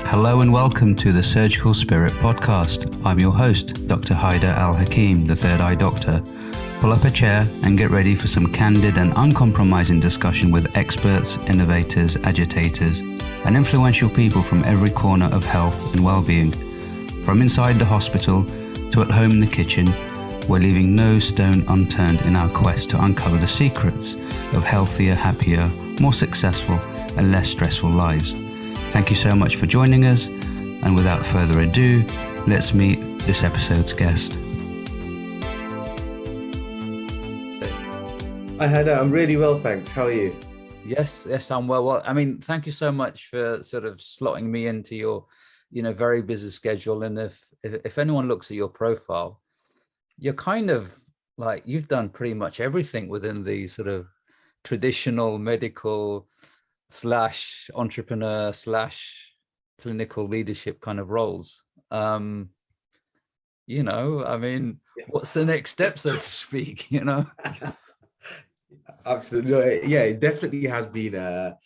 Hello and welcome to the Surgical Spirit podcast. I'm your host, Dr. Haidar Al-hakim, the Third Eye Doctor. Pull up a chair and get ready for some candid and uncompromising discussion with experts, innovators, agitators, and influential people from every corner of health and well-being. From inside the hospital to at home in the kitchen, we're leaving no stone unturned in our quest to uncover the secrets of healthier, happier, more successful, and less stressful lives. Thank you so much for joining us, and without further ado, let's meet this episode's guest. Hi Haidar, I'm really well, thanks. How are you? Yes, I'm well. I mean, thank you so much for sort of slotting me into your, very busy schedule. And if anyone looks at your profile, you're kind of like, you've done pretty much everything within the sort of traditional medical / entrepreneur / clinical leadership kind of roles. I mean, what's the next step, so to speak, Absolutely. Yeah, it definitely has been a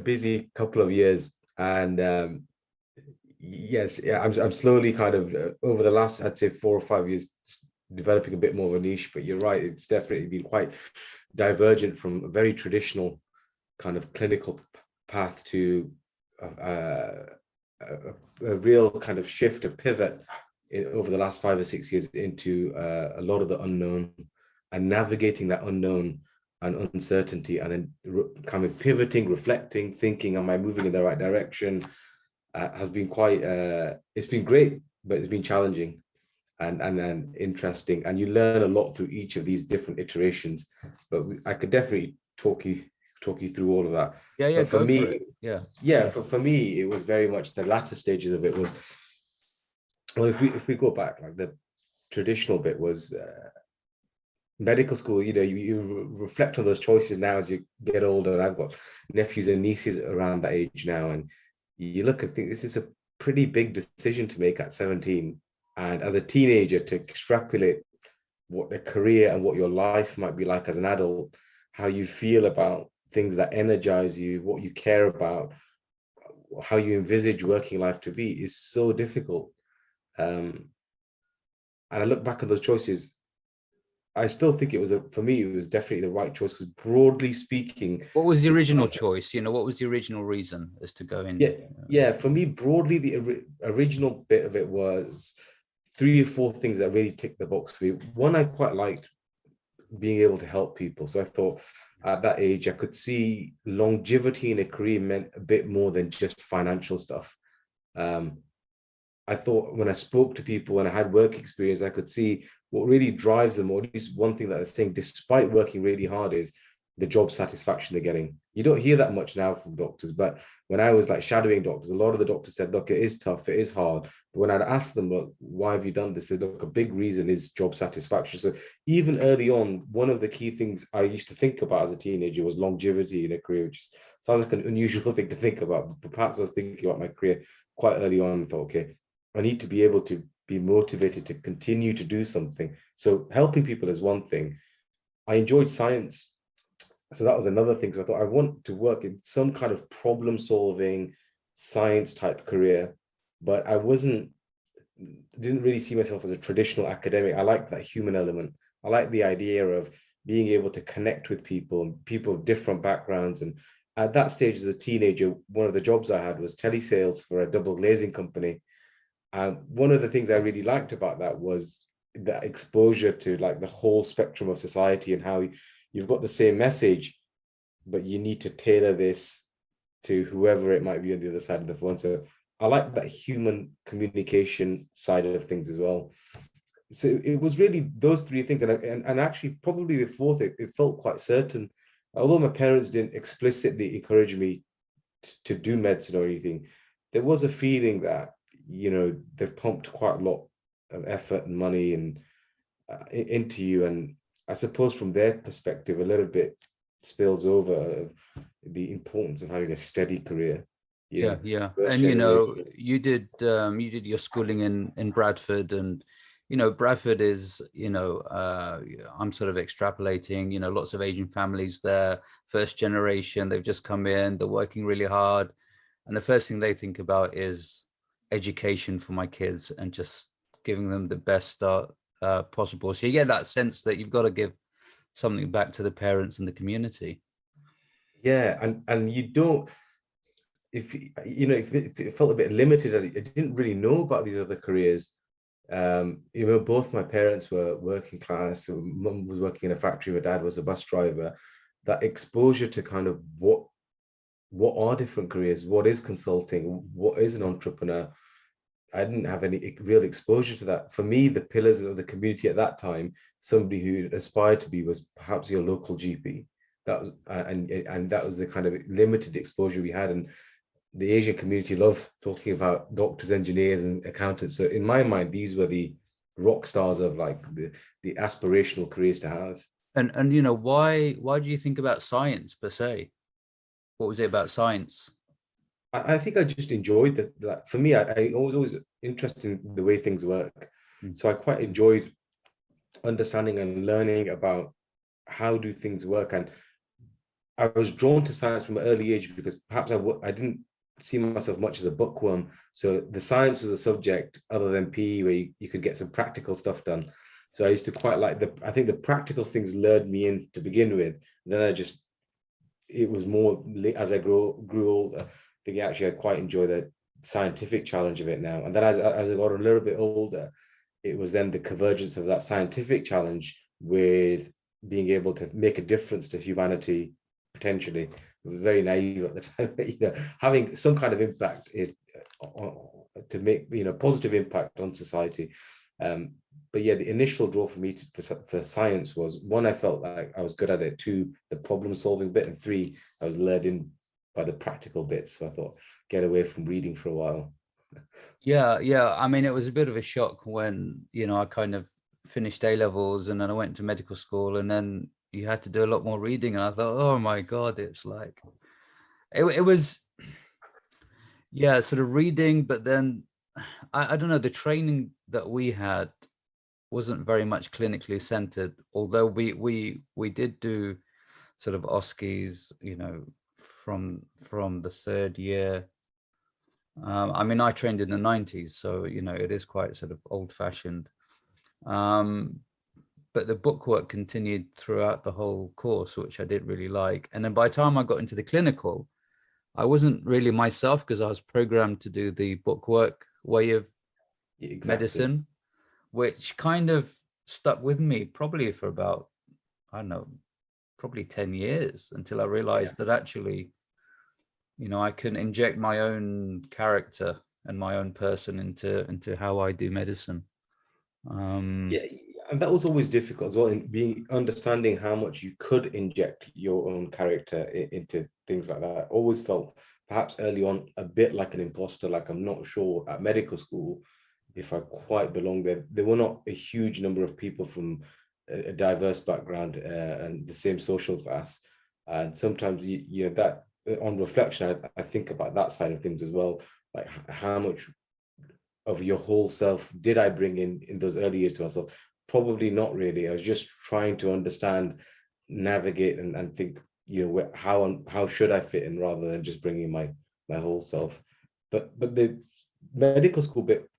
busy couple of years. And yes, yeah, I'm slowly kind of over the last, I'd say 4 or 5 years, developing a bit more of a niche. But you're right, it's definitely been quite divergent from a very traditional kind of clinical path to a real kind of shift, a pivot over the last 5 or 6 years into a lot of the unknown, and navigating that unknown and uncertainty, and then kind of pivoting, reflecting, thinking, am I moving in the right direction? Has been quite, it's been great, but it's been challenging and interesting. And you learn a lot through each of these different iterations. But I could definitely talk you through all of that. Yeah, but for go me, for it. For me, it was very much the latter stages of it was, well, if we go back, like the traditional bit was medical school. You reflect on those choices now as you get older, and I've got nephews and nieces around that age now, and you look and think this is a pretty big decision to make at 17, and as a teenager to extrapolate what a career and what your life might be like as an adult, how you feel about things that energize you, what you care about, how you envisage working life to be, is so difficult. And I look back at those choices, I still think it was for me, it was definitely the right choice, because broadly speaking. What was the original choice? What was the original reason as to go in? Yeah. For me, broadly, the original bit of it was 3 or 4 things that really ticked the box for me. One, I quite liked being able to help people. So I thought at that age, I could see longevity in a career meant a bit more than just financial stuff. I thought when I spoke to people and I had work experience, I could see what really drives them, or at least one thing that they're saying, despite working really hard, is the job satisfaction they're getting. You don't hear that much now from doctors, but when I was like shadowing doctors, a lot of the doctors said, look, it is tough, it is hard. But when I'd ask them, look, why have you done this? They said, look, a big reason is job satisfaction. So even early on, one of the key things I used to think about as a teenager was longevity in a career, which sounds like an unusual thing to think about, but perhaps I was thinking about my career quite early on and thought, okay, I need to be able to be motivated to continue to do something. So helping people is one thing. I enjoyed science, so that was another thing. So I thought I want to work in some kind of problem solving science type career, but I didn't really see myself as a traditional academic. I liked that human element. I liked the idea of being able to connect with people and people of different backgrounds. And at that stage as a teenager, one of the jobs I had was telesales for a double glazing company. And one of the things I really liked about that was that exposure to like the whole spectrum of society, and how you've got the same message, but you need to tailor this to whoever it might be on the other side of the phone. So I like that human communication side of things as well. So it was really those 3 things. And actually probably the fourth, it felt quite certain. Although my parents didn't explicitly encourage me to do medicine or anything, there was a feeling that, they've pumped quite a lot of effort and money and into you. And I suppose from their perspective, a little bit spills over the importance of having a steady career. Yeah. And you did your schooling in Bradford, and Bradford is, I'm sort of extrapolating, lots of Asian families there, first generation, they've just come in, they're working really hard. And the first thing they think about is education for my kids and just giving them the best start possible. So you get that sense that you've got to give something back to the parents and the community. Yeah, and you don't, if if it felt a bit limited, I didn't really know about these other careers. Both my parents were working class. So mum was working in a factory, my dad was a bus driver. That exposure to kind of what are different careers, what is consulting, what is an entrepreneur, I didn't have any real exposure to that. For me, the pillars of the community at that time, somebody who aspired to be was perhaps your local GP. That was and that was the kind of limited exposure we had. And the Asian community love talking about doctors, engineers, and accountants. So in my mind, these were the rock stars of like the aspirational careers to have. And why do you think about science per se? What was it about science? I think I just enjoyed that. For me, I always interested in the way things work. So I quite enjoyed understanding and learning about how do things work. And I was drawn to science from an early age because perhaps I didn't see myself much as a bookworm. So the science was a subject other than PE where you could get some practical stuff done. So I used to quite like I think the practical things lured me in to begin with. Then it was more as I grew older, I think actually I quite enjoy the scientific challenge of it now. And then as I got a little bit older, it was then the convergence of that scientific challenge with being able to make a difference to humanity, potentially. Very naive at the time, having some kind of impact to make positive impact on society. But yeah, the initial draw for me for science was, one, I felt like I was good at it. Two, the problem solving bit, and three, I was led in by the practical bits. So I thought, get away from reading for a while. Yeah. I mean, it was a bit of a shock when, I kind of finished A levels and then I went to medical school, and then you had to do a lot more reading. And I thought, oh my God, it's like, it was, yeah, sort of reading, but then I don't know, the training that we had wasn't very much clinically centered, although we did do sort of OSCEs, from the third year. I mean, I trained in the 90s, so it is quite sort of old-fashioned. But the bookwork continued throughout the whole course, which I did really like. And then by the time I got into the clinical, I wasn't really myself because I was programmed to do the bookwork way of medicine, which kind of stuck with me probably for about, I don't know, probably 10 years until I realized that actually, I can inject my own character and my own person into how I do medicine. Yeah, and that was always difficult as well, in understanding how much you could inject your own character into things like that. Always felt perhaps early on a bit like an imposter, like I'm not sure at medical school if I quite belong there. There were not a huge number of people from a diverse background and the same social class. And sometimes that on reflection, I think about that side of things as well, like how much of your whole self did I bring in those early years to myself? Probably not really. I was just trying to understand, navigate, and think, how should I fit in rather than just bringing my whole self. But the medical school bit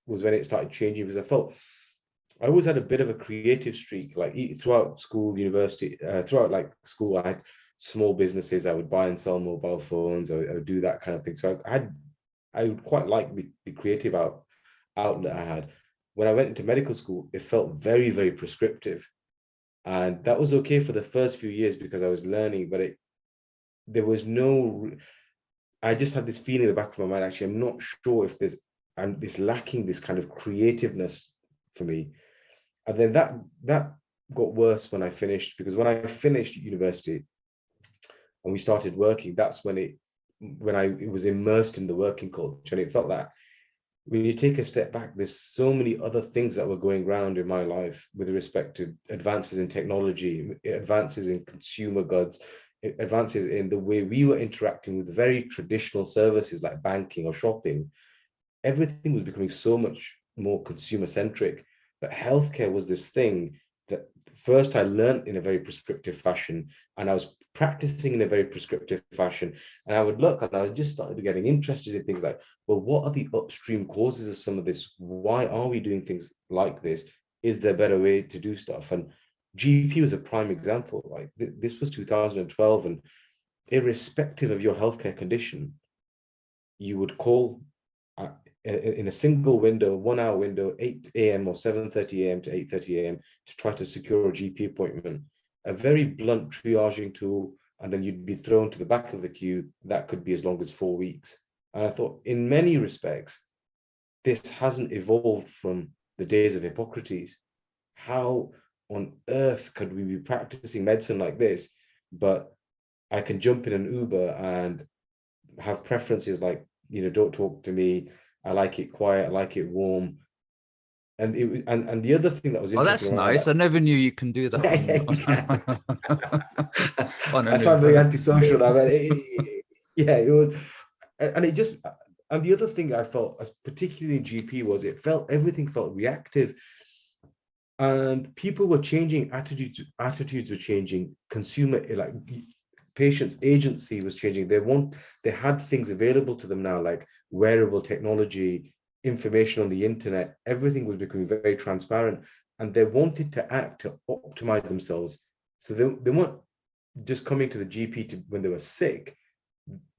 was when it started changing, because I always had a bit of a creative streak, like throughout school, university, throughout like school, I had small businesses. I would buy and sell mobile phones. I would do that kind of thing. So I would quite like the creative outlet I had. When I went into medical school, it felt very, very prescriptive. And that was okay for the first few years because I was learning, but there was I just had this feeling in the back of my mind, actually, I'm not sure if I'm lacking this kind of creativeness for me. And then that got worse when I finished, because when I finished university and we started working, that's when I was immersed in the working culture. And it felt that when you take a step back, there's so many other things that were going around in my life with respect to advances in technology, advances in consumer goods, advances in the way we were interacting with very traditional services like banking or shopping. Everything was becoming so much more consumer centric, but healthcare was this thing that first I learned in a very prescriptive fashion, and I was practicing in a very prescriptive fashion. And I would look and I just started getting interested in things like, well, what are the upstream causes of some of this? Why are we doing things like this? Is there a better way to do stuff? And GP was a prime example. Like this was 2012, and irrespective of your healthcare condition, you would call in a single window, 1 hour window, 8 a.m. or 7:30 a.m. to 8:30 a.m. to try to secure a GP appointment. A very blunt triaging tool, and then you'd be thrown to the back of the queue. That could be as long as 4 weeks. And I thought, in many respects, this hasn't evolved from the days of Hippocrates. How on earth could we be practicing medicine like this? But I can jump in an Uber and have preferences like, don't talk to me. I like it quiet. I like it warm. And it was, and the other thing that was interesting. Oh, that's nice. I never knew you can do that. That's why I'm very antisocial. Yeah, it was, and it just, and the other thing I felt, as particularly in GP, was everything felt reactive, and people were changing attitudes were changing. Consumer, like patients' agency was changing. They had things available to them now, like wearable technology, information on the internet. Everything was becoming very transparent, and they wanted to act to optimize themselves. So they weren't just coming to the GP when they were sick.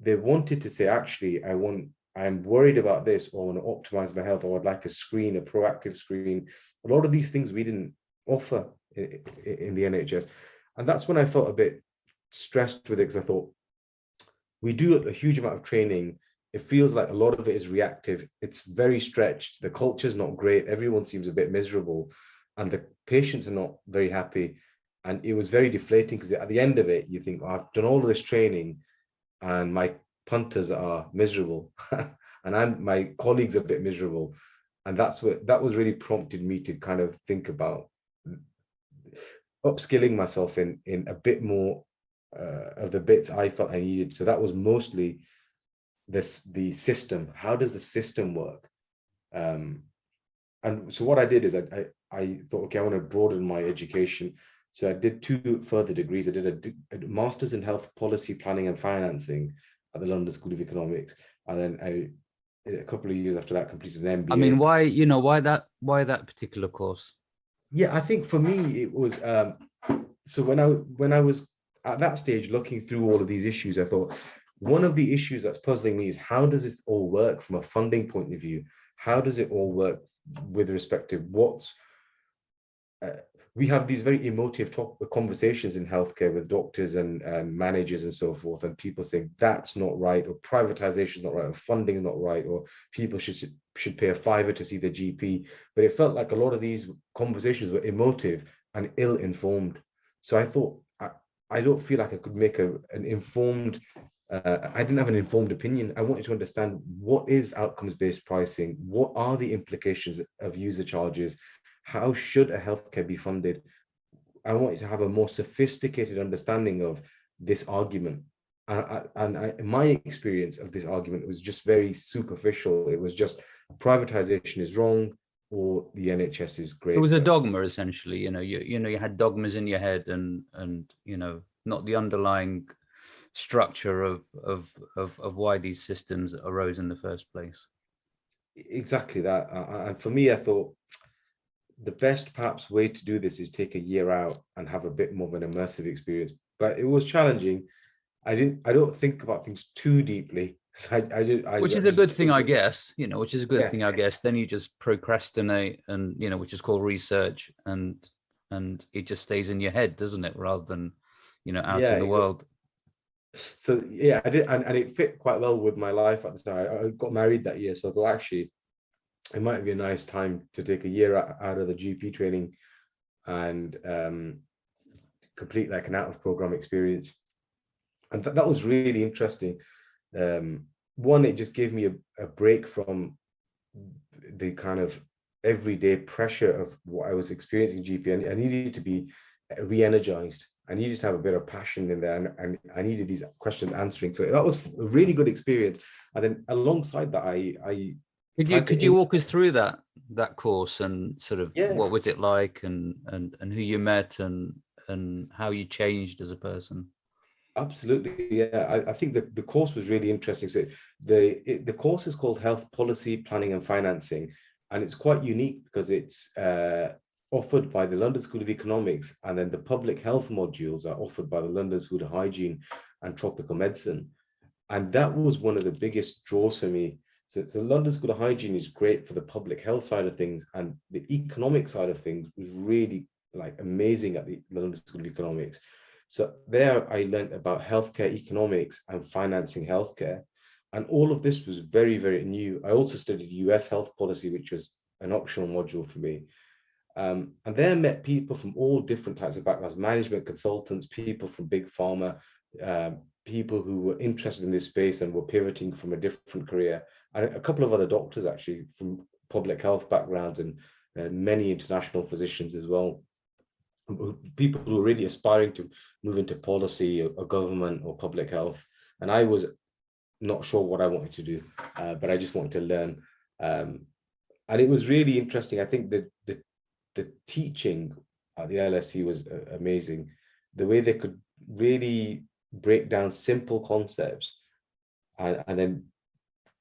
They wanted to say, actually, I'm worried about this, or I want to optimize my health, or I'd like a proactive screen. A lot of these things we didn't offer in the NHS. And that's when I felt a bit stressed with it, because I thought, we do a huge amount of training. It feels like a lot of it is reactive. It's very stretched. The culture's not great. Everyone seems a bit miserable, and the patients are not very happy. And it was very deflating, because at the end of it, you think, I've done all of this training and my punters are miserable and my colleagues are a bit miserable. And that was really prompted me to kind of think about upskilling myself in a bit more of the bits I felt I needed. So that was mostly the system. How does the system work? And so what I did is I thought, okay, I want to broaden my education. So I did 2 further degrees. I did a master's in health policy planning and financing at the London School of Economics, and then a couple of years after that, completed an MBA. I mean, why that particular course? Yeah, I think for me it was so when I was at that stage looking through all of these issues, I thought one of the issues that's puzzling me is, how does this all work from a funding point of view? How does it all work with respect to what's we have these very emotive conversations in healthcare with doctors and managers and so forth, and people saying that's not right, or privatization is not right, or funding is not right, or people should pay a fiver to see the GP. But it felt like a lot of these conversations were emotive and ill-informed. So I thought, I don't feel like I could make an informed, I didn't have an informed opinion. I wanted to understand, what is outcomes-based pricing? What are the implications of user charges? How should a healthcare be funded? I wanted to have a more sophisticated understanding of this argument. And my experience of this argument was just very superficial. It was just privatization is wrong, or the NHS is great. It was a dogma, essentially. You had dogmas in your head, and not the underlying structure of why these systems arose in the first place. Exactly that. And for me, I thought the best perhaps way to do this is take a year out and have a bit more of an immersive experience. But it was challenging. I don't think about things too deeply. Which is a good thing, I guess. Which is a good thing, I guess. Then you just procrastinate, and which is called research, and it just stays in your head, doesn't it? Rather than out in the world. So yeah, I did, and it fit quite well with my life at the time. I got married that year, so I thought, actually, it might be a nice time to take a year out of the GP training and complete like an out of program experience. And that was really interesting. One, it just gave me a break from the kind of everyday pressure of what I was experiencing in GP. I needed to be re-energized. I needed to have a bit of passion in there, and I needed these questions answering. So that was a really good experience. And then alongside that, Could you walk us through that course and sort of Yeah. what was it like, and who you met, and how you changed as a person? Absolutely, yeah. I think the course was really interesting. So the course is called Health Policy, Planning and Financing, and it's quite unique because it's offered by the London School of Economics, and then the public health modules are offered by the London School of Hygiene and Tropical Medicine. And that was one of the biggest draws for me. So London School of Hygiene is great for the public health side of things, and the economic side of things was really like amazing at the London School of Economics. So there I learned about healthcare economics and financing healthcare. And all of this was very, very new. I also studied US health policy, which was an optional module for me. And there I met people from all different types of backgrounds, management consultants, people from big pharma, people who were interested in this space and were pivoting from a different career, and a couple of other doctors actually from public health backgrounds, and many international physicians as well. People who were really aspiring to move into policy or government or public health. And I was not sure what I wanted to do, but I just wanted to learn. And it was really interesting. I think that the teaching at the LSE was amazing. The way they could really break down simple concepts and then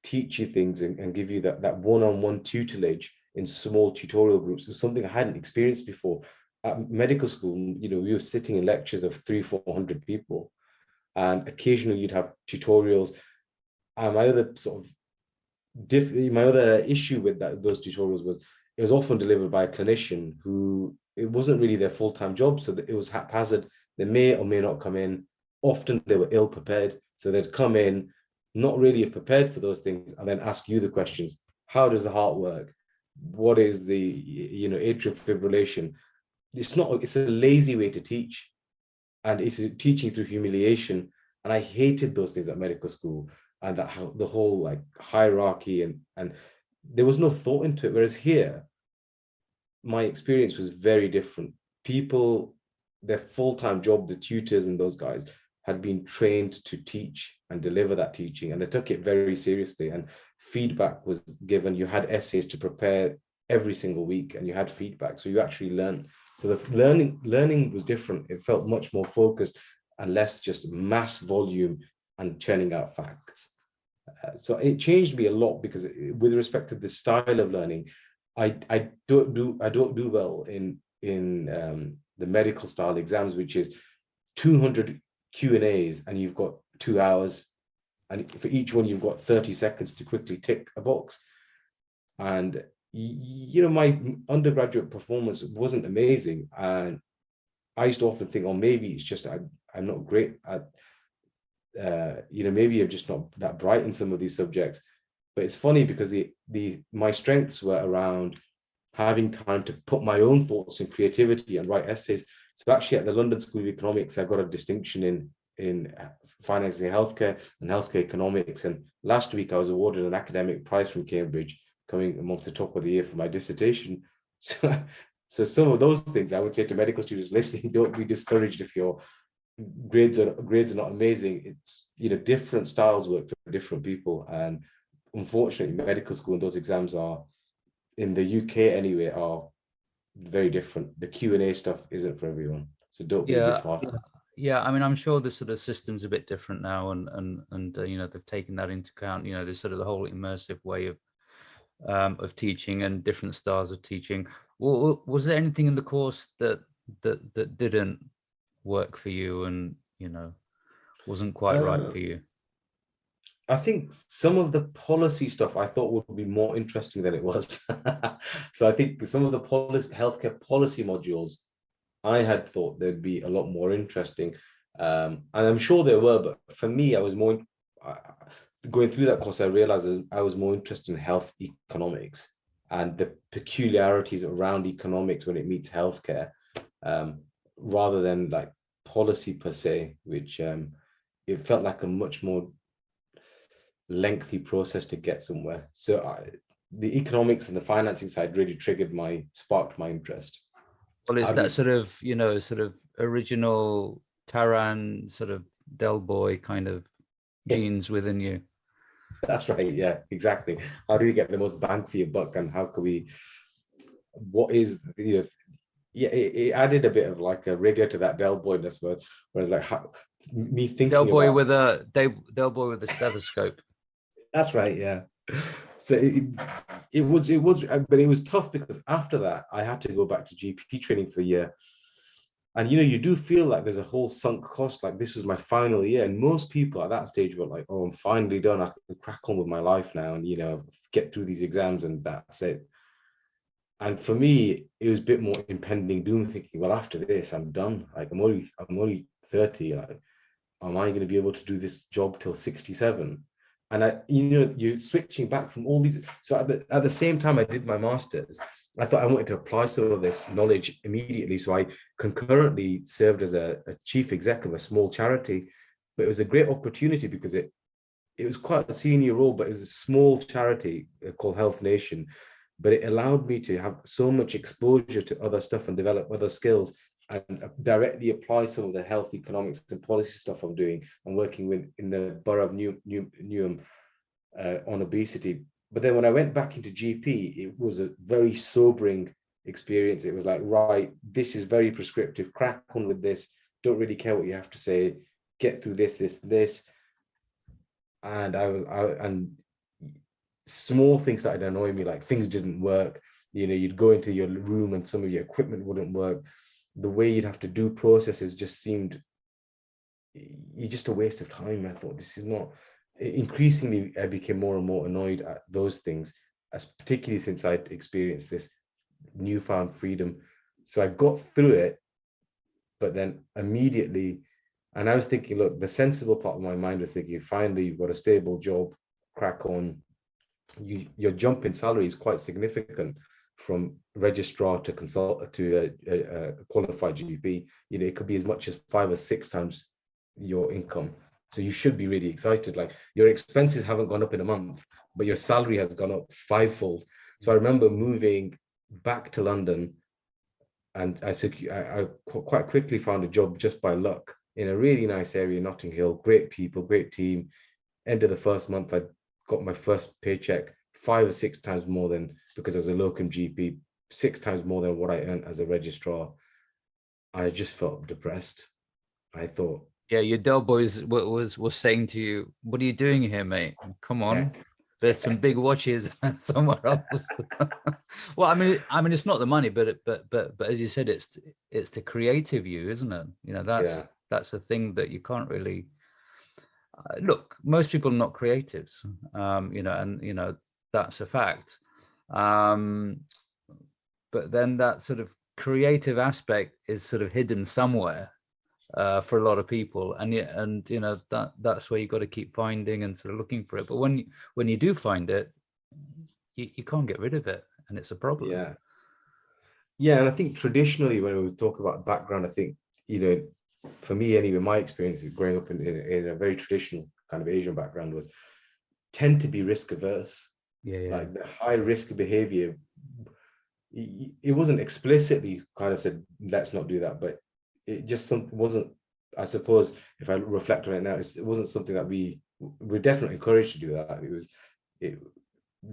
teach you things and give you that one-on-one tutelage in small tutorial groups was something I hadn't experienced before. At medical school, we were sitting in lectures of 300-400 people, and occasionally you'd have tutorials. And my other issue with those tutorials was it was often delivered by a clinician who it wasn't really their full-time job, so that it was haphazard. They may or may not come in. Often they were ill prepared, so they'd come in not really prepared for those things, and then ask you the questions: how does the heart work? What is the atrial fibrillation? It's a lazy way to teach, and it's teaching through humiliation. And I hated those things at medical school, and that the whole like hierarchy, and there was no thought into it. Whereas here, my experience was very different. People, their full-time job, the tutors and those guys had been trained to teach and deliver that teaching, and they took it very seriously, and feedback was given. You had essays to prepare every single week, and you had feedback, so you actually learned. So the learning was different. It felt much more focused and less just mass volume and churning out facts. So it changed me a lot, because with respect to the style of learning, I don't do well in the medical style exams, which is 200 Q&As, and you've got 2 hours, and for each one you've got 30 seconds to quickly tick a box. And my undergraduate performance wasn't amazing, and I used to often think, oh, maybe it's just I'm not great at maybe I'm just not that bright in some of these subjects. But it's funny, because my strengths were around having time to put my own thoughts and creativity and write essays. So actually at the London School of Economics, I got a distinction in financing healthcare and healthcare economics. And last week I was awarded an academic prize from Cambridge, coming amongst the top of the year for my dissertation. So some of those things I would say to medical students listening: don't be discouraged if your grades are not amazing. It's different styles work for different people, and unfortunately medical school and those exams are, in the UK anyway, are very different. The Q&A stuff isn't for everyone, so don't be disheartened. Yeah, I mean, I'm sure the sort of system's a bit different now, and they've taken that into account. There's sort of the whole immersive way of teaching and different styles of teaching. Was there anything in the course that didn't work for you, and wasn't quite right for you? I think some of the policy stuff I thought would be more interesting than it was. So I think some of the healthcare policy modules, I had thought they'd be a lot more interesting. And I'm sure they were, but for me, I was more going through that course. I realized I was more interested in health economics and the peculiarities around economics when it meets healthcare, rather than like policy per se, which it felt like a much more lengthy process to get somewhere. So the economics and the financing side really sparked my interest. Well, it's that sort of original Taran, sort of Del Boy kind of genes within you. That's right. Yeah, exactly. How do you get the most bang for your buck, and how can we? What is yeah? It added a bit of like a rigor to that Del Boyness word, whereas like me Del thinking Boy about. with a Del Boy with a stethoscope. That's right. Yeah. So it was, but it was tough because after that I had to go back to GP training for a year. And you do feel like there's a whole sunk cost. Like this was my final year, and most people at that stage were like, "Oh, I'm finally done. I can crack on with my life now, and get through these exams, and that's it." And for me, it was a bit more impending doom, thinking, "Well, after this, I'm done. Like I'm only 30. Like, am I going to be able to do this job till 67?" And you're switching back from all these. So at the same time I did my master's, I thought I wanted to apply some of this knowledge immediately. So I concurrently served as a chief exec of a small charity, but it was a great opportunity because it was quite a senior role, but it was a small charity called Health Nation. But it allowed me to have so much exposure to other stuff and develop other skills and directly apply some of the health economics and policy stuff I'm doing and working with in the borough of Newham on obesity. But then when I went back into GP, it was a very sobering experience. It was like, right, this is very prescriptive. Crack on with this. Don't really care what you have to say. Get through this. And and small things started to annoy me, like things didn't work. You'd go into your room and some of your equipment wouldn't work. The way you'd have to do processes just seemed just a waste of time. I thought this is not. Increasingly, I became more and more annoyed at those things, as particularly since I'd experienced this newfound freedom. So I got through it, but then immediately, and I was thinking, look, the sensible part of my mind was thinking, finally, you've got a stable job, crack on. Your jump in salary is quite significant from registrar to consult to a qualified GP. It could be as much as 5 or 6 times your income. So you should be really excited. Like your expenses haven't gone up in a month, but your salary has gone up 5-fold. So I remember moving back to London, and I quite quickly found a job just by luck in a really nice area, Notting Hill. Great people, great team. End of the first month, I got my first paycheck 5 or 6 times more than, because as a locum GP, 6 times more than what I earned as a registrar. I just felt depressed. I thought, Yeah, your Del Boys was saying to you, "What are you doing here, mate? Come on, there's some big watches somewhere else." Well, I mean, it's not the money, but as you said, it's the creative you, isn't it? That's the thing that you can't really look. Most people are not creatives, and that's a fact. But then that sort of creative aspect is sort of hidden somewhere for a lot of people, and that's where you got to keep finding and sort of looking for it. But when you do find it, you can't get rid of it, and it's a problem. Yeah, and I think traditionally when we talk about background, I think for me anyway, my experience growing up in a very traditional kind of Asian background was tend to be risk averse. Like the high risk behavior, it wasn't explicitly kind of said let's not do that, but it just wasn't. I suppose if I reflect on it now, it wasn't something that we're definitely encouraged to do that. It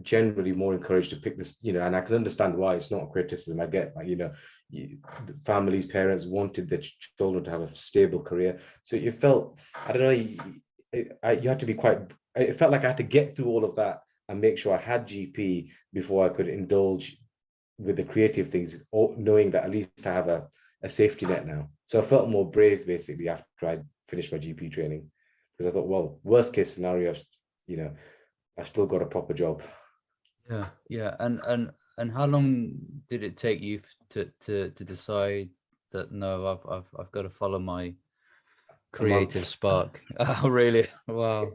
generally more encouraged to pick this, and I can understand why. It's not a criticism. I get, like, families, parents wanted their children to have a stable career. So you felt, I don't know, you had to be quite, it felt like I had to get through all of that and make sure I had GP before I could indulge with the creative things, or knowing that at least I have a safety net now. So I felt more brave basically after I finished my GP training, because I thought, well, worst case scenario, I've still got a proper job. Yeah. And how long did it take you to decide that no, I've got to follow my creative spark? Oh, really? Wow.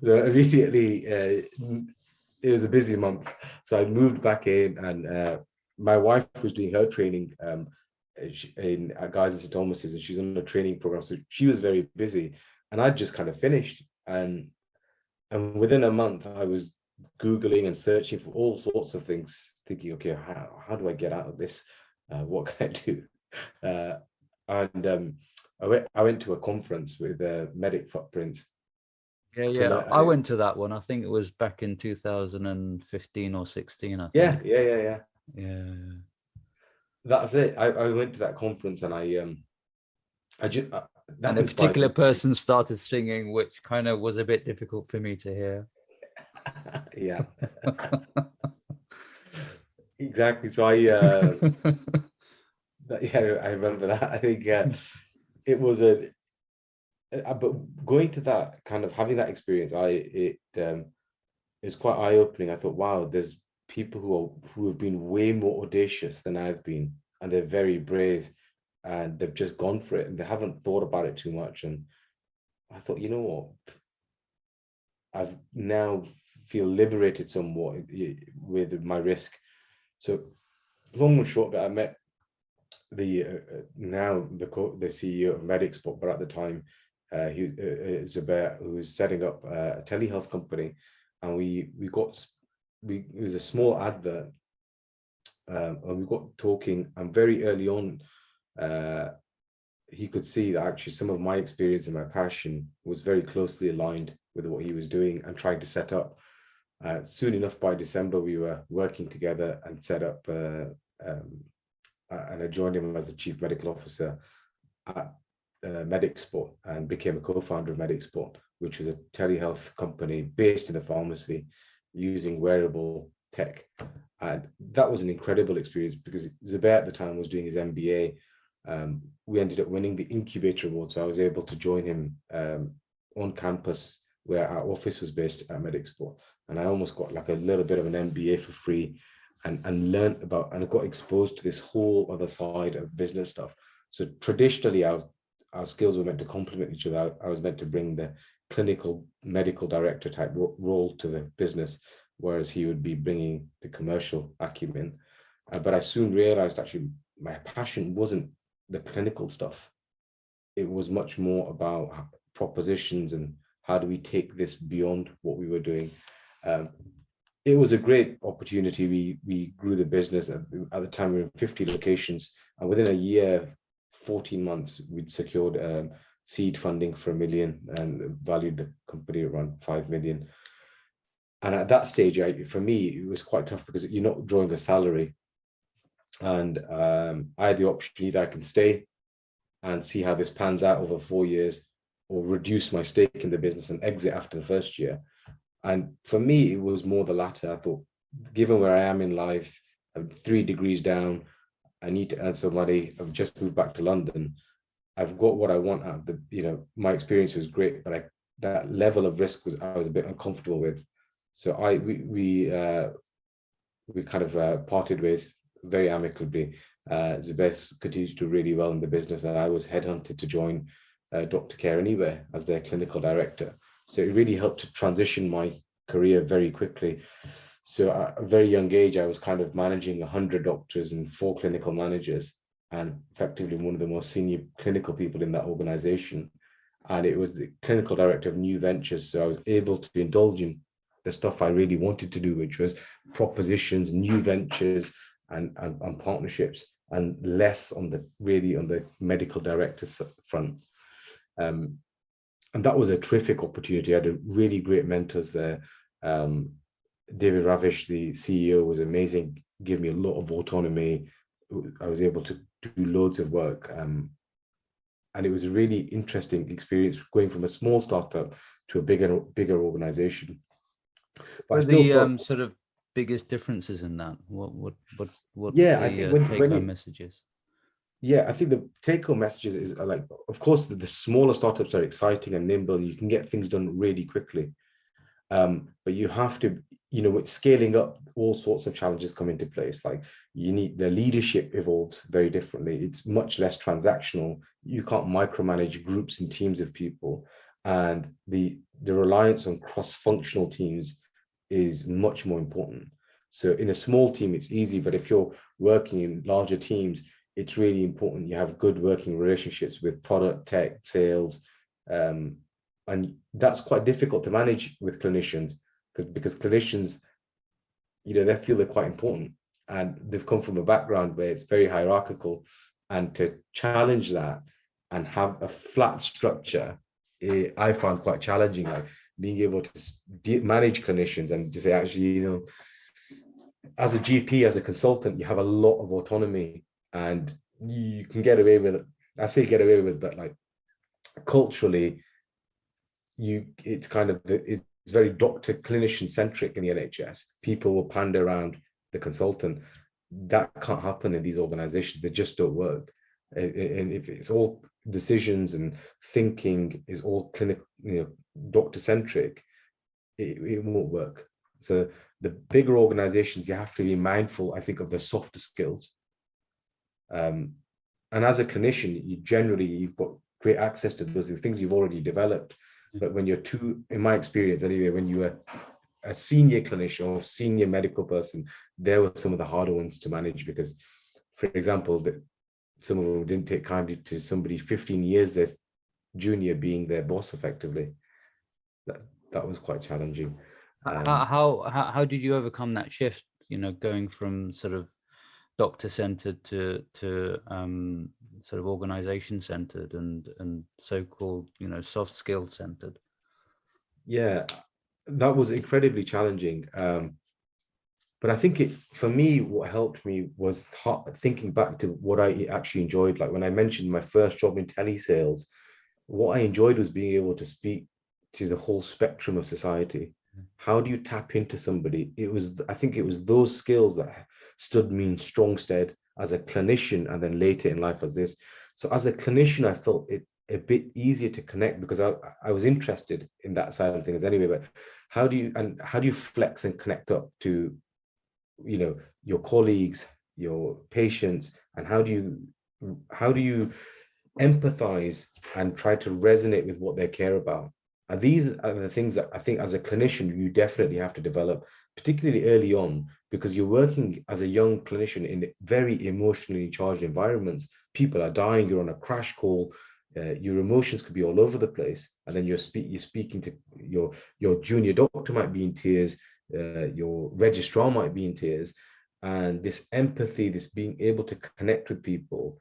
So immediately, it was a busy month. So I moved back in, and my wife was doing her training at Guy's and St Thomas's, and she's on a training program. So she was very busy, and I'd just kind of finished. And within a month, I was Googling and searching for all sorts of things, thinking, okay, how do I get out of this? What can I do? And I went to a conference with Medic Footprints, Yeah. I went to that one. I think it was back in 2015 or 16, I think. Yeah. Yeah. That's it. I went to that conference, and that And a inspired particular me. person started singing, which kind of was a bit difficult for me to hear. Yeah. Exactly. So I remember that. I think it was but going to that, kind of having that experience, it's quite eye-opening. I thought, wow, there's people who have been way more audacious than I've been, and they're very brave, and they've just gone for it, and they haven't thought about it too much. And I thought, you know what, I've now feel liberated somewhat with my risk. So long and short, that I met the now the CEO of Medicsport, but at the time he Zubair, who was setting up a telehealth company, and it was a small advert, and we got talking, and very early on he could see that actually some of my experience and my passion was very closely aligned with what he was doing and trying to set up. Soon enough, by December, we were working together and set up, and I joined him as the chief medical officer at Medicsport, and became a co-founder of Medicsport, which was a telehealth company based in a pharmacy using wearable tech. And that was an incredible experience, because Zubair at the time was doing his MBA. We ended up winning the incubator award, so I was able to join him on campus where our office was based at Medicsport, and I almost got like a little bit of an MBA for free, and learned about, and I got exposed to this whole other side of business stuff. So traditionally, our skills were meant to complement each other. I was meant to bring the clinical medical director type role to the business, whereas he would be bringing the commercial acumen. But I soon realized actually my passion wasn't the clinical stuff. It was much more about propositions and how do we take this beyond what we were doing. It was a great opportunity. We grew the business. At the time, we were in 50 locations, and within a year, 14 months, we'd secured seed funding for $1 million and valued the company around $5 million. And at that stage, for me, it was quite tough, because you're not drawing a salary. And I had the option: either I can stay and see how this pans out over 4 years, or reduce my stake in the business and exit after the first year. And for me, it was more the latter. I thought, given where I am in life, I'm 3 degrees down, I need to earn some money. I've just moved back to London. I've got what I want out of my experience was great, but that level of risk I was a bit uncomfortable with. So we kind of parted ways very amicably. Zubair continued to do really well in the business, and I was headhunted to join Doctor Care Anywhere as their clinical director. So it really helped to transition my career very quickly. So at a very young age, I was kind of managing 100 doctors and 4 clinical managers, and effectively one of the most senior clinical people in that organization. And it was the clinical director of new ventures. So I was able to indulge in the stuff I really wanted to do, which was propositions, new ventures, and partnerships, and less on the medical director's front. And that was a terrific opportunity. I had really great mentors there. David Ravish, the CEO, was amazing, gave me a lot of autonomy. I was able to do loads of work. And it was a really interesting experience, going from a small startup to a bigger organization. But what are the sort of biggest differences in that? What's the take-home messages? Yeah, I think the take-home messages is like, of course, the smaller startups are exciting and nimble. You can get things done really quickly. But you have to, with scaling up, all sorts of challenges come into place. Like, the leadership evolves very differently. It's much less transactional. You can't micromanage groups and teams of people. And the reliance on cross-functional teams is much more important. So in a small team, it's easy, but if you're working in larger teams, it's really important you have good working relationships with product, tech, sales, and that's quite difficult to manage with clinicians, because clinicians, they feel they're quite important, and they've come from a background where it's very hierarchical, and to challenge that and have a flat structure, I found quite challenging. Like, being able to manage clinicians and just say, actually, you know, as a GP, as a consultant, you have a lot of autonomy, and you can get away with it. I say get away with, but like culturally, it's kind of it's very doctor clinician centric in the NHS. People will pander around the consultant. That can't happen in these organizations. They just don't work. And if it's all decisions and thinking is all clinical, you know, doctor centric, it won't work. So the bigger organizations, you have to be mindful, I think, of the softer skills. And as a clinician, you've got great access to those things you've already developed. But when you're in my experience anyway, when you are a senior clinician or senior medical person, there were some of the harder ones to manage, because, for example, some of them didn't take kindly to somebody 15 years their junior being their boss effectively. That was quite challenging. How did you overcome that shift, you know, going from sort of doctor centered to sort of organization centered and so-called, you know, soft skill centered? Yeah, that was incredibly challenging. But I think for me, what helped me was thinking back to what I actually enjoyed. Like when I mentioned my first job in telesales, what I enjoyed was being able to speak to the whole spectrum of society. How do you tap into somebody? I think it was those skills that stood me in strong stead as a clinician, and then later in life as this. So as a clinician, I felt it a bit easier to connect because I was interested in that side of things anyway. But how do you flex and connect up to, you know, your colleagues, your patients, and how do you empathize and try to resonate with what they care about? And these are the things that I think as a clinician you definitely have to develop, particularly early on, because you're working as a young clinician in very emotionally charged environments. People are dying, you're on a crash call, your emotions could be all over the place, and then you're speaking to your junior doctor might be in tears, your registrar might be in tears, and this empathy, this being able to connect with people,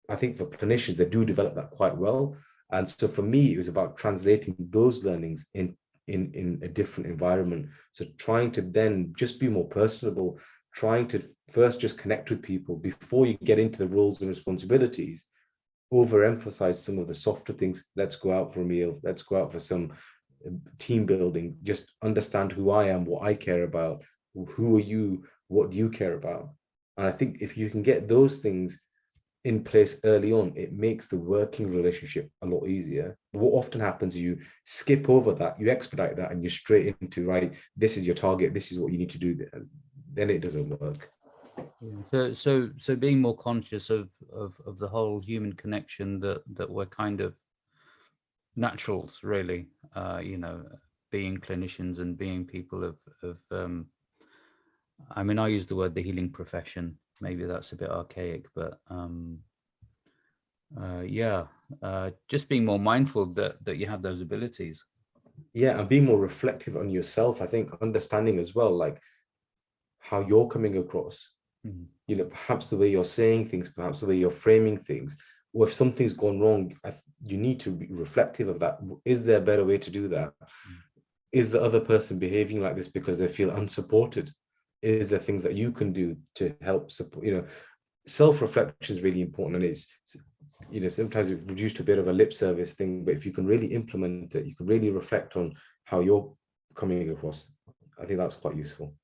I think for clinicians, they do develop that quite well. And so for me, it was about translating those learnings in a different environment. So trying to then just be more personable, trying to first just connect with people before you get into the roles and responsibilities, overemphasize some of the softer things. Let's go out for a meal. Let's go out for some team building. Just understand who I am, what I care about. Who are you? What do you care about? And I think if you can get those things in place early on, it makes the working relationship a lot easier. But what often happens is you skip over that, you expedite that, and you're straight into, right, this is your target, this is what you need to do. Then it doesn't work. Yeah. So being more conscious of the whole human connection that we're kind of naturals, really, you know, being clinicians and being people of I mean, I use the word the healing profession. Maybe that's a bit archaic, but just being more mindful that you have those abilities. Yeah, and being more reflective on yourself. I think understanding as well, like how you're coming across. Mm-hmm. You know, perhaps the way you're saying things, perhaps the way you're framing things, or if something's gone wrong, you need to be reflective of that. Is there a better way to do that? Mm-hmm. Is the other person behaving like this because they feel unsupported? Is there things that you can do to help support? You know, self-reflection is really important, and it's, you know, sometimes it's reduced to a bit of a lip service thing, but if you can really implement it, you can really reflect on how you're coming across. I think that's quite useful.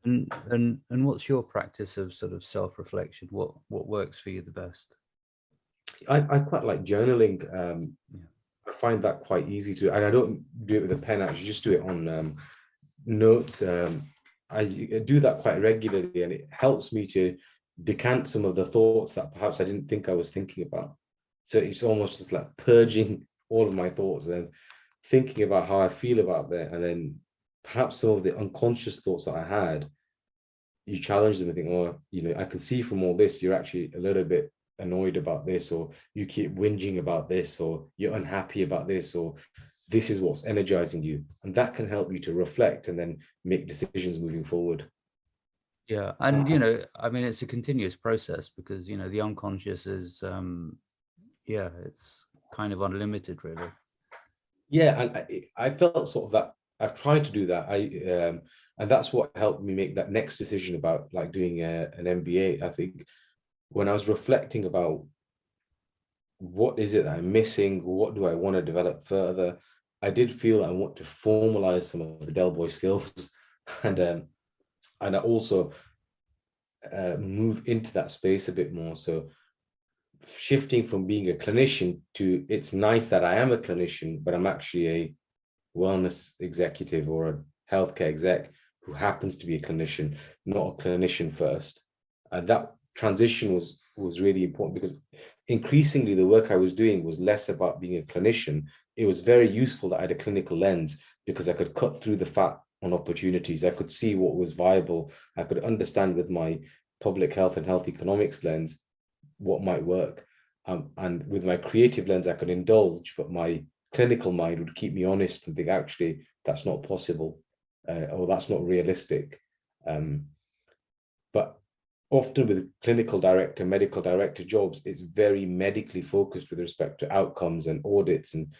And what's your practice of sort of self-reflection? What works for you the best? I quite like journaling. I find that quite easy to, and I don't do it with a pen. I actually just do it on notes. I do that quite regularly, and it helps me to decant some of the thoughts that perhaps I didn't think I was thinking about. So it's almost just like purging all of my thoughts and thinking about how I feel about that, and then perhaps some of the unconscious thoughts that I had, you challenge them and think, oh, you know, I can see from all this, you're actually a little bit annoyed about this, or you keep whinging about this, or you're unhappy about this, or this is what's energizing you. And that can help you to reflect and then make decisions moving forward. Yeah. And, you know, I mean, it's a continuous process because, you know, the unconscious is, it's kind of unlimited, really. Yeah, and I felt sort of that I've tried to do that. And that's what helped me make that next decision about like doing an MBA. I think when I was reflecting about what is it that I'm missing, what do I want to develop further, I did feel I want to formalize some of the Del Boy skills, and I also move into that space a bit more. So shifting from being a clinician to, it's nice that I am a clinician, but I'm actually a wellness executive or a healthcare exec who happens to be a clinician, not a clinician first. And that transition was really important, because increasingly the work I was doing was less about being a clinician. It was very useful that I had a clinical lens, because I could cut through the fat on opportunities. I could see what was viable. I could understand with my public health and health economics lens what might work. And with my creative lens, I could indulge, but my clinical mind would keep me honest and think, actually, that's not possible, or that's not realistic. But often with clinical director, medical director jobs, it's very medically focused with respect to outcomes and audits, and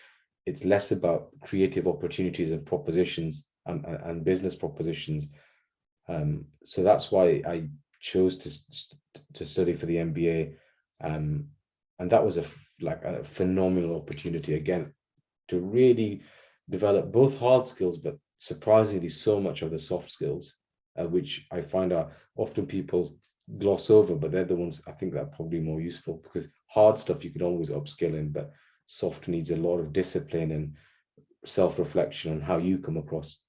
it's less about creative opportunities and propositions and business propositions. So that's why I chose to study for the MBA. And that was like a phenomenal opportunity, again, to really develop both hard skills, but surprisingly so much of the soft skills, which I find are often people gloss over, but they're the ones I think that are probably more useful, because hard stuff you can always upskill in, but soft needs a lot of discipline and self-reflection on how you come across.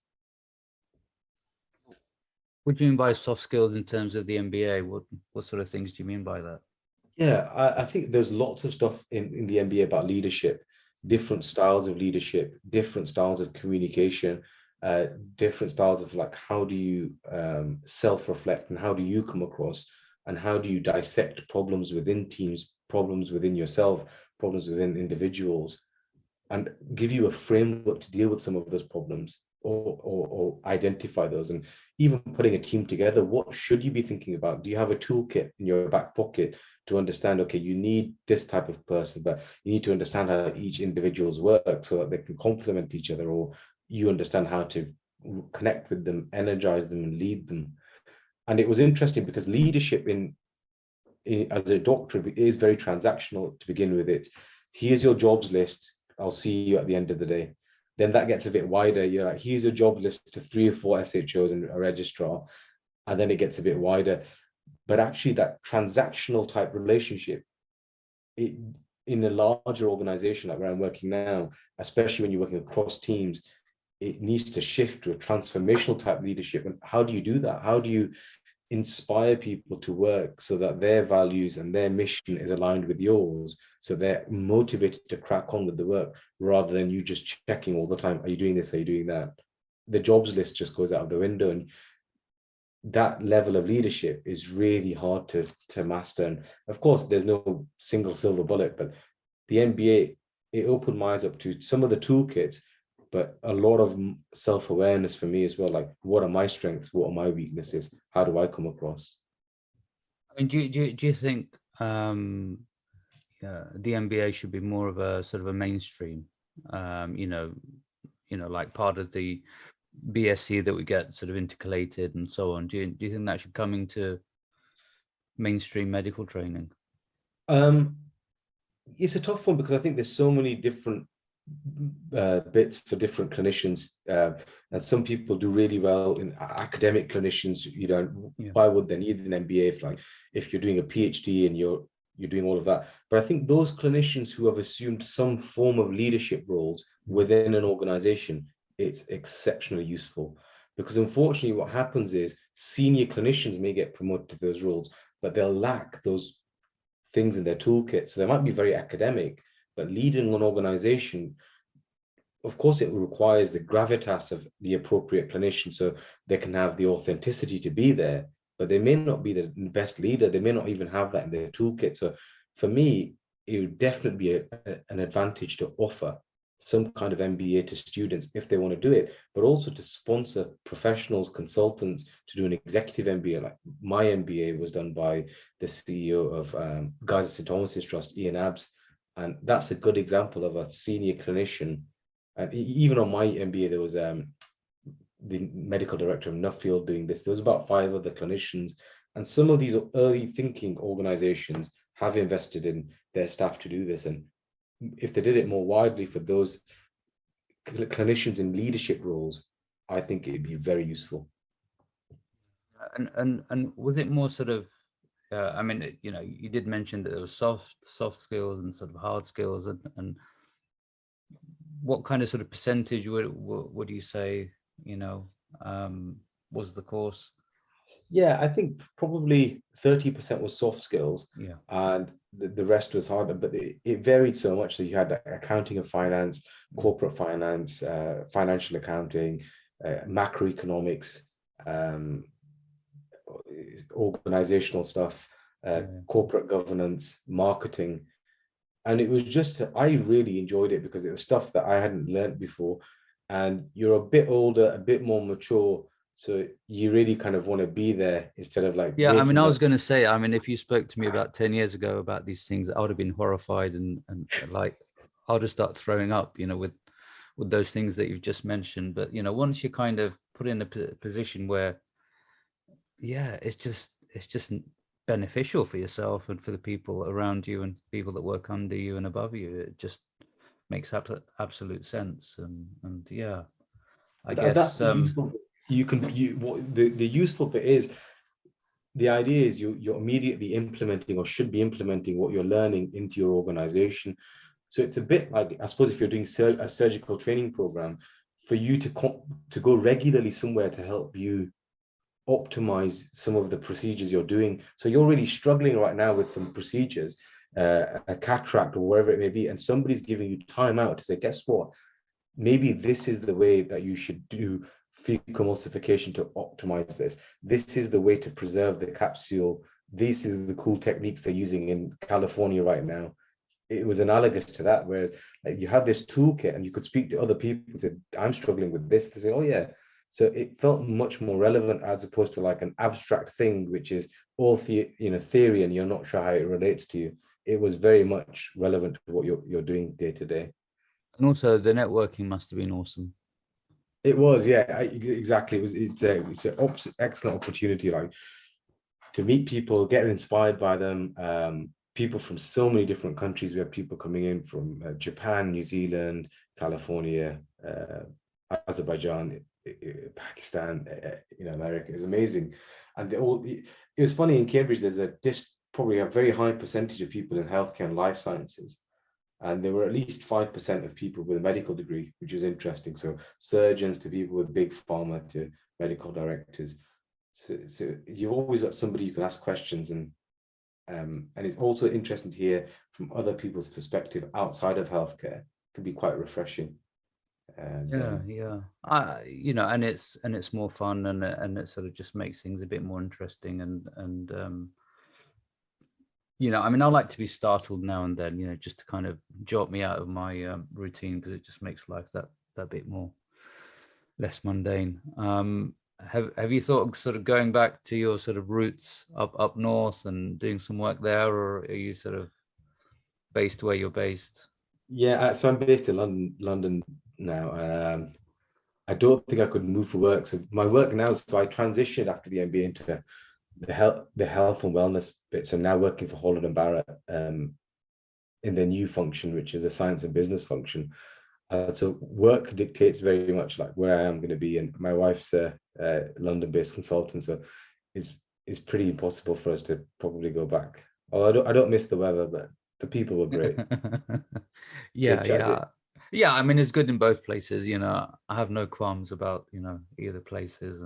What do you mean by soft skills in terms of the MBA? What sort of things do you mean by that? Yeah, I think there's lots of stuff in the MBA about leadership, different styles of leadership, different styles of communication, different styles of like, how do you self-reflect, and how do you come across, and how do you dissect problems within teams, problems within yourself, problems within individuals, and give you a framework to deal with some of those problems, or identify those. And even putting a team together, what should you be thinking about? Do you have a toolkit in your back pocket to understand, okay, you need this type of person, but you need to understand how each individual's work so that they can complement each other, or you understand how to connect with them, energize them, and lead them. And it was interesting because leadership as a doctor is very transactional to begin with. It's, here's your jobs list, I'll see you at the end of the day. Then that gets a bit wider. You're like, here's your job list to 3 or 4 SHOs and a registrar. And then it gets a bit wider. But actually that transactional type relationship, in a larger organization like where I'm working now, especially when you're working across teams, it needs to shift to a transformational type leadership. And how do you do that? How do you inspire people to work so that their values and their mission is aligned with yours, so they're motivated to crack on with the work, rather than you just checking all the time, are you doing this, are you doing that? The jobs list just goes out of the window. And that level of leadership is really hard to master. And of course there's no single silver bullet, but the MBA, it opened my eyes up to some of the toolkits, but a lot of self-awareness for me as well. Like, what are my strengths? What are my weaknesses? How do I come across? I mean, do you think the MBA should be more of a sort of a mainstream, like part of the BSc that we get sort of intercalated and so on? Do you think that should come into mainstream medical training? It's a tough one, because I think there's so many different bits for different clinicians, and some people do really well in academic clinicians. Why would they need an MBA if you're doing a PhD and you're doing all of that? But I think those clinicians who have assumed some form of leadership roles within an organization, it's exceptionally useful, because unfortunately what happens is senior clinicians may get promoted to those roles, but they'll lack those things in their toolkit. So they might be very academic, but leading an organization, of course, it requires the gravitas of the appropriate clinician, so they can have the authenticity to be there, but they may not be the best leader. They may not even have that in their toolkit. So for me, it would definitely be an advantage to offer some kind of MBA to students if they want to do it, but also to sponsor professionals, consultants to do an executive MBA. Like my MBA was done by the CEO of Guy's St. Thomas's Trust, Ian Abbs. And that's a good example of a senior clinician And even on my MBA, there was the medical director of Nuffield doing this. There was about 5 other clinicians, and some of these early thinking organizations have invested in their staff to do this. And if they did it more widely for those clinicians in leadership roles, I think it'd be very useful. And was it more sort of, I mean, you know, you did mention that there was soft skills and sort of hard skills, and what kind of sort of percentage would you say, you know, was the course? Yeah, I think probably 30% was soft skills, yeah, and the rest was harder, but it varied so much. So you had accounting and finance, corporate finance, financial accounting, macroeconomics, organizational stuff, corporate governance, marketing. And it was just, I really enjoyed it because it was stuff that I hadn't learned before. And you're a bit older, a bit more mature, so you really kind of want to be there instead of like. Yeah, I mean, I was going to say, I mean, if you spoke to me about 10 years ago about these things, I would have been horrified and like, I'll just start throwing up, you know, with those things that you've just mentioned. But, you know, once you kind of put in a position where, yeah, it's just beneficial for yourself and for the people around you and people that work under you and above you, it just makes absolute sense. And yeah, I guess that's the useful bit is, the idea is you're immediately implementing or should be implementing what you're learning into your organization. So it's a bit like, I suppose, if you're doing a surgical training program, for you to go regularly somewhere to help you optimize some of the procedures you're doing. So you're really struggling right now with some procedures, a cataract or wherever it may be, and somebody's giving you time out to say, guess what? Maybe this is the way that you should do fecomulsification to optimize this. This is the way to preserve the capsule. These are the cool techniques they're using in California right now. It was analogous to that, where like you have this toolkit and you could speak to other people and say, I'm struggling with this. They say, oh yeah. So it felt much more relevant as opposed to like an abstract thing, which is all theory and you're not sure how it relates to you. It was very much relevant to what you're doing day to day. And also the networking must have been awesome. It was, yeah, exactly. It's an excellent opportunity, like to meet people, get inspired by them. People from so many different countries. We have people coming in from Japan, New Zealand, California, Azerbaijan, Pakistan, America. It was amazing. And it was funny in Cambridge, there's probably a very high percentage of people in healthcare and life sciences. And there were at least 5% of people with a medical degree, which is interesting. So surgeons to people with big pharma to medical directors. So you've always got somebody you can ask questions, and it's also interesting to hear from other people's perspective outside of healthcare. It can be quite refreshing. And, yeah. And it's more fun, and it sort of just makes things a bit more interesting. And I mean, I like to be startled now and then, just to kind of jolt me out of my routine, because it just makes life that bit more less mundane. Have you thought of sort of going back to your sort of roots up north and doing some work there, or are you sort of based where you're based? Yeah, so I'm based in London now. I don't think I could move for work. So my work now, so I transitioned after the MBA into the health and wellness bit. So I'm now working for Holland and Barrett in their new function, which is the science and business function. So work dictates very much like where I am going to be, and my wife's a London-based consultant, so it's pretty impossible for us to probably go back. Although I don't miss the weather, but the people were great. Yeah. I mean, it's good in both places. I have no qualms about either places,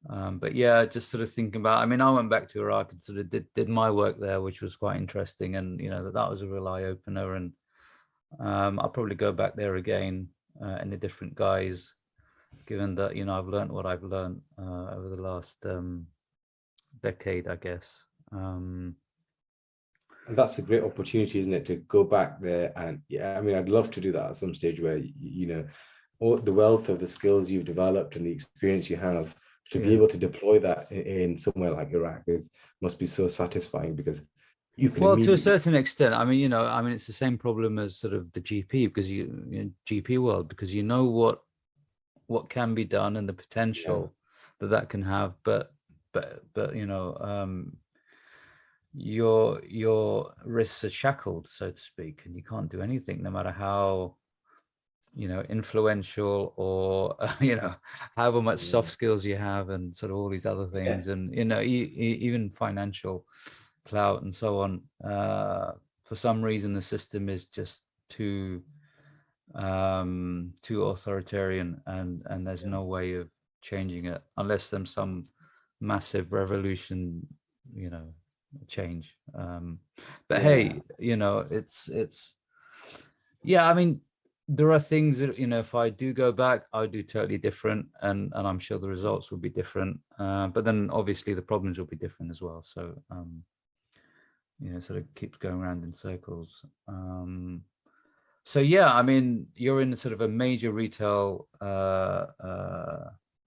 but yeah, just sort of thinking about. I mean, I went back to Iraq and sort of did my work there, which was quite interesting, and that was a real eye opener. And I'll probably go back there again in a different guise, given that I've learned what I've learned over the last decade, I guess. And that's a great opportunity, isn't it, to go back there? And yeah, I mean, I'd love to do that at some stage where all the wealth of the skills you've developed and the experience you have, to be able to deploy that in somewhere like Iraq must be so satisfying, because you can Well, to a immediately. certain extent, I mean, it's the same problem as sort of the GP, because GP world, because you know what can be done and the potential that can have, but your wrists are shackled, so to speak, and you can't do anything, no matter how influential or however much soft skills you have, and sort of all these other things, and even financial clout and so on. For some reason, the system is just too authoritarian, and there's no way of changing it unless there's some massive revolution, change. But hey, it's I mean, there are things that, if I do go back, I would do totally different, and I'm sure the results will be different. But then obviously the problems will be different as well. So sort of keeps going around in circles. So I mean, you're in sort of a major retail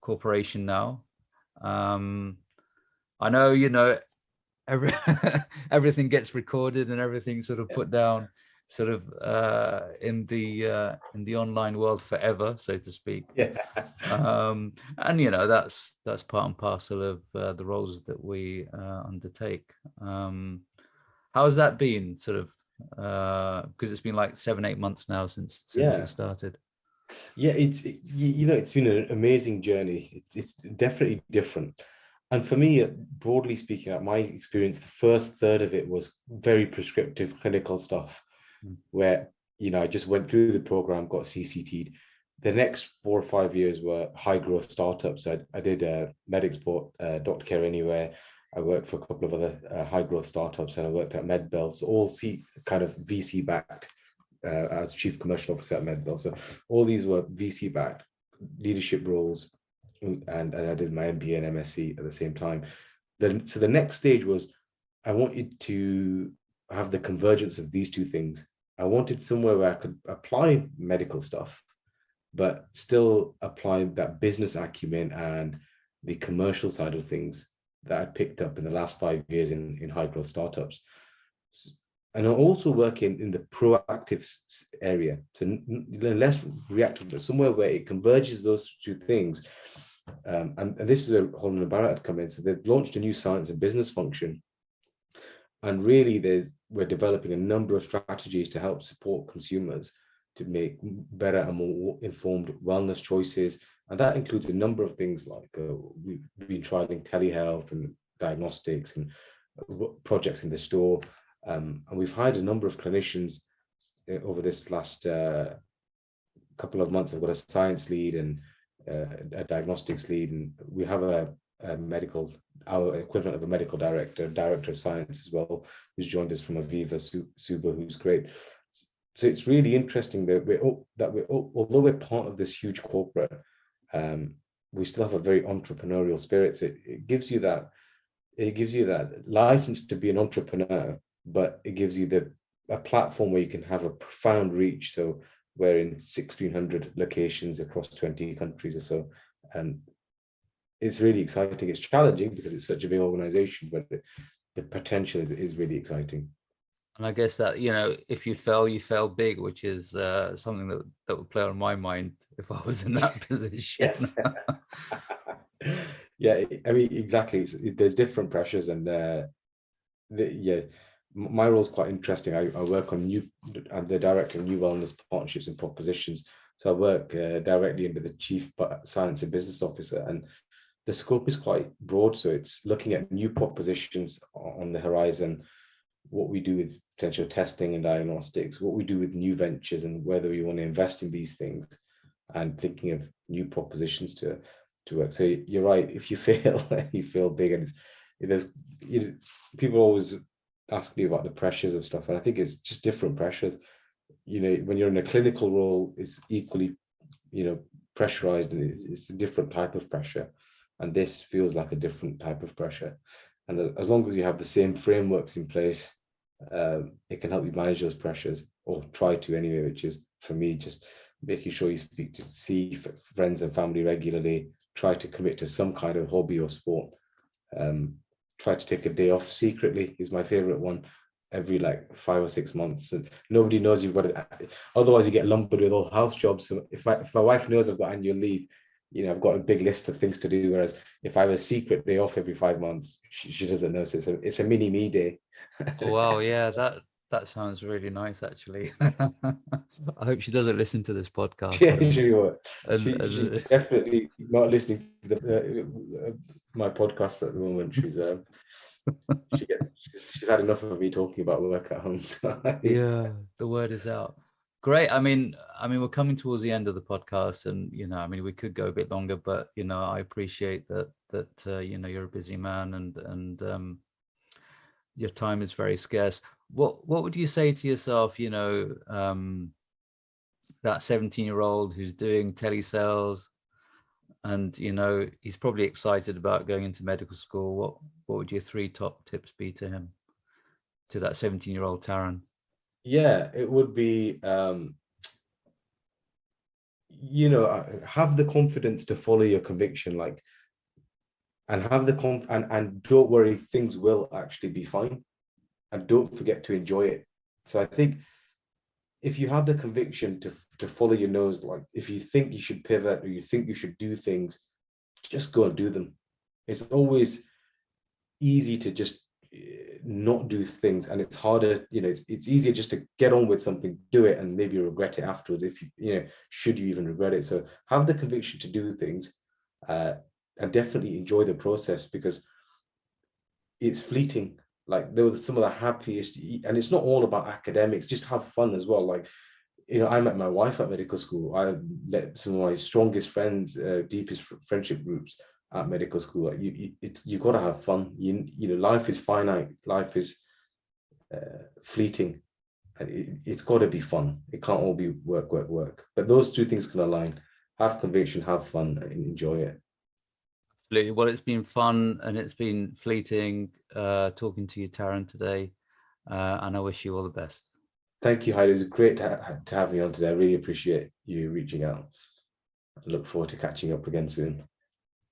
corporation now. I know, everything gets recorded and everything sort of put down, sort of in the online world forever, so to speak. And that's part and parcel of the roles that we undertake. How's that been, sort of, because it's been like 7-8 months now since you started? It's been an amazing journey. It's definitely different. And for me, broadly speaking, my experience, the first third of it was very prescriptive clinical stuff, where I just went through the program, got CCT'd. The next 4 or 5 years were high growth startups. I did MedExport, Doctor Care Anywhere. I worked for a couple of other high growth startups, and I worked at MedBell, so all kind of VC backed, as chief commercial officer at MedBell. So all these were VC backed leadership roles, and I did my MBA and MSc at the same time. So the next stage was, I wanted to have the convergence of these two things. I wanted somewhere where I could apply medical stuff, but still apply that business acumen and the commercial side of things that I picked up in the last 5 years in high growth startups. And I also work in the proactive area, to less reactive, but somewhere where it converges those two things. And this is where Holland and Barrett had come in. So they've launched a new science and business function. And really, we're developing a number of strategies to help support consumers to make better and more informed wellness choices. And that includes a number of things like we've been trialing telehealth and diagnostics and projects in the store. And we've hired a number of clinicians over this last couple of months. I've got a science lead and a diagnostics lead, and we have our equivalent of a medical director of science as well, who's joined us from Aviva, Suba, who's great. So it's really interesting that although we're part of this huge corporate, we still have a very entrepreneurial spirit. So it gives you that license to be an entrepreneur, but it gives you a platform where you can have a profound reach. So we're in 1,600 locations across 20 countries or so. And it's really exciting. It's challenging because it's such a big organization, but the potential is really exciting. And I guess that, if you fail big, which is something that would play on my mind if I was in that position. Yeah, I mean, exactly. There's different pressures, and my role is quite interesting. I work on I'm the director of new wellness partnerships and propositions. So I work directly under the chief science and business officer, and the scope is quite broad. So it's looking at new propositions on the horizon, what we do with potential testing and diagnostics, what we do with new ventures, and whether we want to invest in these things, and thinking of new propositions to work. So you're right. If you fail, you fail big, and people always ask me about the pressures of stuff, and I think it's just different pressures. When you're in a clinical role, it's equally, pressurized, and it's a different type of pressure, and this feels like a different type of pressure. And as long as you have the same frameworks in place, it can help you manage those pressures, or try to anyway, which is, for me, just making sure you see friends and family regularly, try to commit to some kind of hobby or sport, try to take a day off secretly is my favorite one. every like 5 or 6 months, and nobody knows you've got it. Otherwise, you get lumbered with all house jobs. So if my wife knows I've got annual leave, I've got a big list of things to do. Whereas if I have a secret day off every 5 months, she doesn't know. So it's a mini me day. Oh, wow, yeah, that sounds really nice, actually. I hope she doesn't listen to this podcast. Yeah, she's definitely not listening to my podcast at the moment. She's had enough of me talking about work at home. So yeah, the word is out. Great. I mean, we're coming towards the end of the podcast, and we could go a bit longer, but I appreciate that you're a busy man, and your time is very scarce. What would you say to yourself, that 17-year-old who's doing telesales, and he's probably excited about going into medical school? What would your 3 top tips be to him, to that 17-year-old Taran? Yeah, it would be have the confidence to follow your conviction, like, and have the and don't worry, things will actually be fine, and don't forget to enjoy it. So I think if you have the conviction to follow your nose, like if you think you should pivot or you think you should do things, just go and do them. It's always easy to just not do things, and it's harder, it's easier just to get on with something, do it, and maybe regret it afterwards, if should you even regret it. So have the conviction to do things, and definitely enjoy the process, because it's fleeting. Like, they were some of the happiest, and it's not all about academics, just have fun as well. Like, I met my wife at medical school. I met some of my strongest friends, deepest friendship groups at medical school. You got to have fun. Life is finite. Life is fleeting, and it's got to be fun. It can't all be work, work, work. But those 2 things can align. Have conviction, have fun, and enjoy it. Absolutely. Well, it's been fun, and it's been fleeting talking to you, Taran, today, and I wish you all the best. Thank you, Haidar. It was great to have me on today. I really appreciate you reaching out. I look forward to catching up again soon.